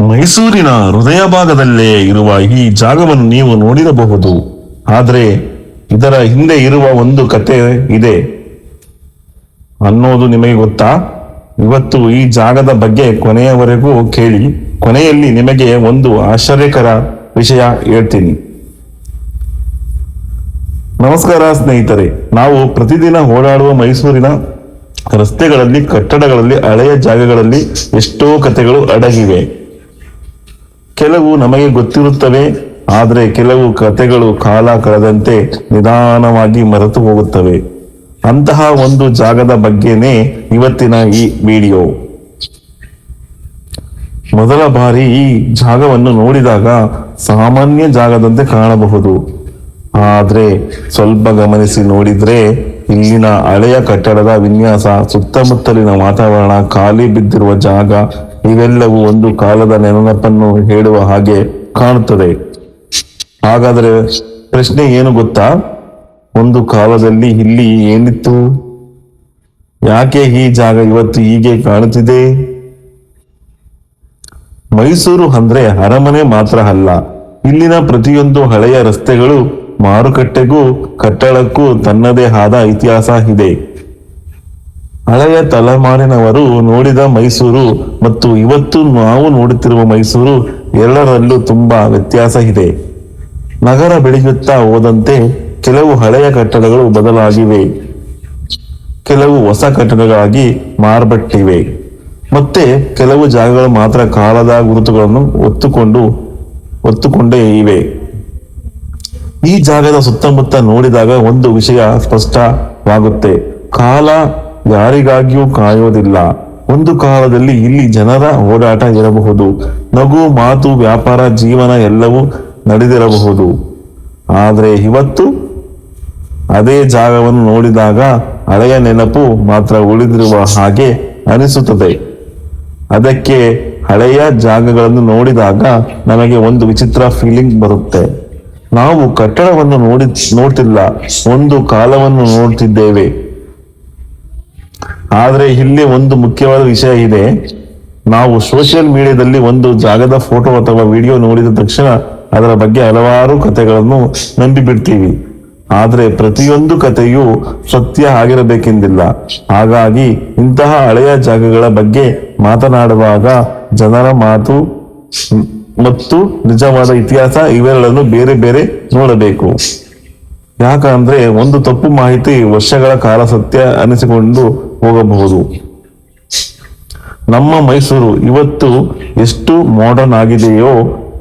ಮೈಸೂರಿನ ಹೃದಯ ಭಾಗದಲ್ಲೇ ಇರುವ ಈ ಜಾಗವನ್ನು ನೀವು ನೋಡಿರಬಹುದು. ಆದರೆ ಇದರ ಹಿಂದೆ ಇರುವ ಒಂದು ಕತೆ ಇದೆ ಅನ್ನೋದು ನಿಮಗೆ ಗೊತ್ತಾ? ಇವತ್ತು ಈ ಜಾಗದ ಬಗ್ಗೆ ಕೊನೆಯವರೆಗೂ ಕೇಳಿ. ಕೊನೆಯಲ್ಲಿ ನಿಮಗೆ ಒಂದು ಆಶ್ಚರ್ಯಕರ ವಿಷಯ ಹೇಳ್ತೀನಿ. ನಮಸ್ಕಾರ ಸ್ನೇಹಿತರೆ, ನಾವು ಪ್ರತಿದಿನ ಓಡಾಡುವ ಮೈಸೂರಿನ ರಸ್ತೆಗಳಲ್ಲಿ, ಕಟ್ಟಡಗಳಲ್ಲಿ, ಹಳೆಯ ಜಾಗಗಳಲ್ಲಿ ಎಷ್ಟೋ ಕಥೆಗಳು ಅಡಗಿವೆ. ಕೆಲವು ನಮಗೆ ಗೊತ್ತಿರುತ್ತವೆ, ಆದರೆ ಕೆಲವು ಕಥೆಗಳು ಕಾಲ ಕಳೆದಂತೆ ನಿಧಾನವಾಗಿ ಮರೆತು ಹೋಗುತ್ತವೆ. ಅಂತಹ ಒಂದು ಜಾಗದ ಬಗ್ಗೆನೇ ಇವತ್ತಿನ ಈ ವಿಡಿಯೋ. ಮೊದಲ ಬಾರಿ ಈ ಜಾಗವನ್ನು ನೋಡಿದಾಗ ಸಾಮಾನ್ಯ ಜಾಗದಂತೆ ಕಾಣಬಹುದು. ಆದ್ರೆ ಸ್ವಲ್ಪ ಗಮನಿಸಿ ನೋಡಿದ್ರೆ ಇಲ್ಲಿನ ಹಳೆಯ ಕಟ್ಟಡದ ವಿನ್ಯಾಸ, ಸುತ್ತಮುತ್ತಲಿನ ವಾತಾವರಣ, ಖಾಲಿ ಬಿದ್ದಿರುವ ಜಾಗ ಇವೆಲ್ಲವೂ ಒಂದು ಕಾಲದ ನೆನಪನ್ನು ಹೇಳುವ ಹಾಗೆ ಕಾಣುತ್ತದೆ. ಹಾಗಾದ್ರೆ ಪ್ರಶ್ನೆ ಏನು ಗೊತ್ತಾ? ಒಂದು ಕಾಲದಲ್ಲಿ ಇಲ್ಲಿ ಏನಿತ್ತು? ಯಾಕೆ ಈ ಜಾಗ ಇವತ್ತು ಹೀಗೆ ಕಾಣುತ್ತಿದೆ? ಮೈಸೂರು ಅಂದ್ರೆ ಅರಮನೆ ಮಾತ್ರ ಅಲ್ಲ. ಇಲ್ಲಿನ ಪ್ರತಿಯೊಂದು ಹಳೆಯ ರಸ್ತೆಗಳು, ಮಾರುಕಟ್ಟೆಗೂ ಕಟ್ಟಡಕ್ಕೂ ತನ್ನದೇ ಆದ ಇತಿಹಾಸ ಇದೆ. ಹಳೆಯ ತಲೆಮಾರಿನವರು ನೋಡಿದ ಮೈಸೂರು ಮತ್ತು ಇವತ್ತು ನಾವು ನೋಡುತ್ತಿರುವ ಮೈಸೂರು ಎರಡರಲ್ಲೂ ತುಂಬಾ ವ್ಯತ್ಯಾಸ ಇದೆ. ನಗರ ಬೆಳೆಯುತ್ತಾ ಹೋದಂತೆ ಕೆಲವು ಹಳೆಯ ಕಟ್ಟಡಗಳು ಬದಲಾಗಿವೆ, ಕೆಲವು ಹೊಸ ಕಟ್ಟಡಗಳಾಗಿ ಮಾರ್ಪಟ್ಟಿವೆ, ಮತ್ತೆ ಕೆಲವು ಜಾಗಗಳು ಮಾತ್ರ ಕಾಲದ ಗುರುತುಗಳನ್ನು ಹೊತ್ತುಕೊಂಡೇ ಇವೆ. ಈ ಜಾಗದ ಸುತ್ತಮುತ್ತ ನೋಡಿದಾಗ ಒಂದು ವಿಷಯ ಸ್ಪಷ್ಟವಾಗುತ್ತೆ. ಕಾಲ ಯಾರಿಗಾಗಿಯೂ ಕಾಯೋದಿಲ್ಲ. ಒಂದು ಕಾಲದಲ್ಲಿ ಇಲ್ಲಿ ಜನರ ಓಡಾಟ ಇರಬಹುದು, ನಗು, ಮಾತು, ವ್ಯಾಪಾರ, ಜೀವನ ಎಲ್ಲವೂ ನಡೆದಿರಬಹುದು. ಆದರೆ ಇವತ್ತು ಅದೇ ಜಾಗವನ್ನು ನೋಡಿದಾಗ ಹಳೆಯ ನೆನಪು ಮಾತ್ರ ಉಳಿದಿರುವ ಹಾಗೆ ಅನಿಸುತ್ತದೆ. ಅದಕ್ಕೆ ಹಳೆಯ ಜಾಗಗಳನ್ನು ನೋಡಿದಾಗ ನಮಗೆ ಒಂದು ವಿಚಿತ್ರ ಫೀಲಿಂಗ್ ಬರುತ್ತೆ. ನಾವು ಕಟ್ಟಡವನ್ನು ನೋಡ್ತಿಲ್ಲ, ಒಂದು ಕಾಲವನ್ನು ನೋಡ್ತಿದ್ದೇವೆ. ಆದ್ರೆ ಇಲ್ಲಿ ಒಂದು ಮುಖ್ಯವಾದ ವಿಷಯ ಇದೆ. ನಾವು ಸೋಷಿಯಲ್ ಮೀಡಿಯಾದಲ್ಲಿ ಒಂದು ಜಾಗದ ಫೋಟೋ ಅಥವಾ ವಿಡಿಯೋ ನೋಡಿದ ತಕ್ಷಣ ಅದರ ಬಗ್ಗೆ ಹಲವಾರು ಕಥೆಗಳನ್ನು ನಂಬಿಬಿಡ್ತೀವಿ. ಆದ್ರೆ ಪ್ರತಿಯೊಂದು ಕಥೆಯೂ ಸತ್ಯ ಆಗಿರಬೇಕೆಂದಿಲ್ಲ. ಹಾಗಾಗಿ ಇಂತಹ ಹಳೆಯ ಜಾಗಗಳ ಬಗ್ಗೆ ಮಾತನಾಡುವಾಗ ಜನರ ಮಾತು ಮತ್ತು ನಿಜವಾದ ಇತಿಹಾಸ ಇವೆರಡನ್ನು ಬೇರೆ ಬೇರೆ ನೋಡಬೇಕು. ಯಾಕಂದ್ರೆ ಒಂದು ತಪ್ಪು ಮಾಹಿತಿ ವರ್ಷಗಳ ಕಾಲ ಸತ್ಯ ಅನಿಸಿಕೊಂಡು ಹೋಗಬಹುದು. ನಮ್ಮ ಮೈಸೂರು ಇವತ್ತು ಎಷ್ಟು ಮಾಡರ್ನ್ ಆಗಿದೆಯೋ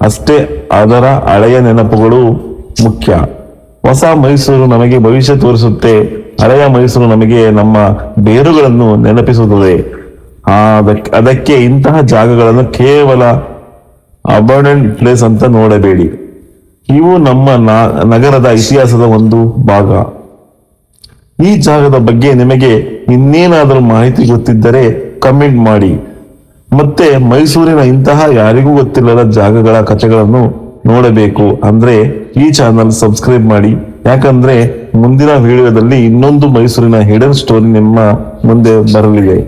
ಅಷ್ಟೇ ಅದರ ಹಳೆಯ ನೆನಪುಗಳು ಮುಖ್ಯ. ಹೊಸ ಮೈಸೂರು ನಮಗೆ ಭವಿಷ್ಯ ತೋರಿಸುತ್ತೆ, ಹಳೆಯ ಮೈಸೂರು ನಮಗೆ ನಮ್ಮ ಬೇರುಗಳನ್ನು ನೆನಪಿಸುತ್ತದೆ. ಅದಕ್ಕೆ ಇಂತಹ ಜಾಗಗಳನ್ನು ಕೇವಲ ಅಬಂಡೆಂಟ್ ಪ್ಲೇಸ್ ಅಂತ ನೋಡಬೇಡಿ. ಇವು ನಮ್ಮ ನಗರದ ಇತಿಹಾಸದ ಒಂದು ಭಾಗ. ಈ ಜಾಗದ ಬಗ್ಗೆ ನಿಮಗೆ ಇನ್ನೇನಾದರೂ ಮಾಹಿತಿ ಗೊತ್ತಿದ್ದರೆ ಕಮೆಂಟ್ ಮಾಡಿ. ಮತ್ತೆ ಮೈಸೂರಿನ ಇಂತಹ ಯಾರಿಗೂ ಗೊತ್ತಿಲ್ಲದ ಜಾಗಗಳ ಕಥೆಗಳನ್ನು ನೋಡಬೇಕು ಅಂದ್ರೆ ಈ ಚಾನಲ್ ಸಬ್ಸ್ಕ್ರೈಬ್ ಮಾಡಿ. ಯಾಕಂದ್ರೆ ಮುಂದಿನ ವಿಡಿಯೋದಲ್ಲಿ ಇನ್ನೊಂದು ಮೈಸೂರಿನ ಹಿಡನ್ ಸ್ಟೋರಿ ನಿಮ್ಮ ಮುಂದೆ ಬರಲಿದೆ.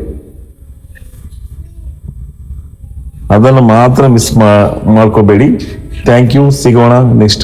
ಅದನ್ನು ಮಾತ್ರ ಮಿಸ್ ಮಾಡ್ಕೋಬೇಡಿ. Thank you. ಸಿಗೋಣ ನೆಕ್ಸ್ಟ್.